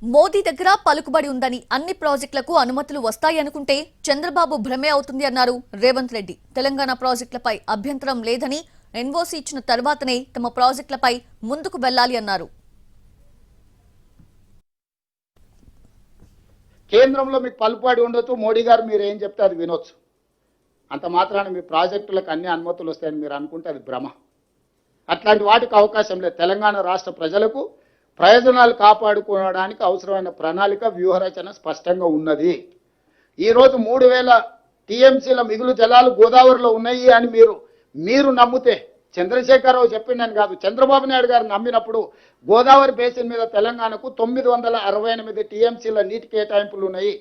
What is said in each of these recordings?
మోదీ దగ్గర పలుకుబడి ఉందని అన్ని ప్రాజెక్టులకు అనుమతులు వస్తాయనుకుంటే చంద్రబాబు భ్రమే అవుతుంది అన్నారు రేవంత్ రెడ్డి. తెలంగాణ ప్రాజెక్టులపై అభ్యంతరం లేదని ఎన్ఓసీ ఇచ్చిన తర్వాతనే తమ ప్రాజెక్టులపై ముందుకు వెళ్లాలి అన్నారు. కేంద్రంలో మీకు పలుకుబడి ఉండొచ్చు, మోడీ గారు మీరు ఏం చెప్తే అది వినొచ్చు. అంత మాత్రాన మీ ప్రాజెక్టులకు అన్ని అనుమతులు వస్తాయని మీరు అనుకుంటే అది భ్రమ. అట్లాంటి వాటికి అవకాశం లేదు. తెలంగాణ రాష్ట్ర ప్రజలకు ప్రయోజనాలు కాపాడుకోవడానికి అవసరమైన ప్రణాళిక వ్యూహరచన స్పష్టంగా ఉన్నది. ఈరోజు 3000 టీఎంసీల మిగులు జలాలు గోదావరిలో ఉన్నాయి అని మీరు నమ్మితే, చంద్రశేఖరరావు చెప్పిండని కాదు, చంద్రబాబు నాయుడు గారు నమ్మినప్పుడు గోదావరి బేసిన్ మీద తెలంగాణకు 968 టీఎంసీల నీటి కేటాయింపులు ఉన్నాయి.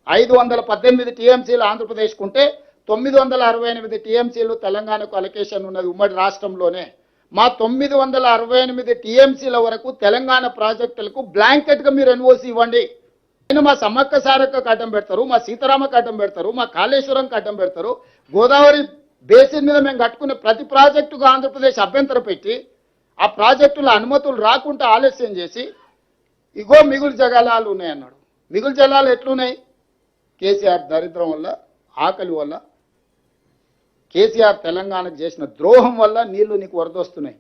518 టీఎంసీలు ఆంధ్రప్రదేశ్కు ఉంటే 968 టీఎంసీలు తెలంగాణకు అలొకేషన్ ఉన్నది ఉమ్మడి రాష్ట్రంలోనే. మా 968 టీఎంసీల వరకు తెలంగాణ ప్రాజెక్టులకు బ్లాంకెట్గా మీరు ఎన్ఓసి ఇవ్వండి. మా సమ్మక్క సారక్కకు అడ్డం పెడతారు, మా సీతారామకు అడ్డం పెడతారు, మా కాళేశ్వరంకి అడ్డం పెడతారు. గోదావరి బేసిన్ మీద మేము కట్టుకునే ప్రతి ప్రాజెక్టుకు ఆంధ్రప్రదేశ్ అభ్యంతరం పెట్టి ఆ ప్రాజెక్టుల అనుమతులు రాకుండా ఆలస్యం చేసి ఇగో మిగులు జలాలు ఉన్నాయన్నాడు. మిగులు జలాలు ఎట్లున్నాయి? కేసీఆర్ దరిద్రం వల్ల, ఆకలి వల్ల, కేసీఆర్ తెలంగాణకు చేసిన ద్రోహం వల్ల నీళ్లు నీకు వరదొస్తున్నాయి.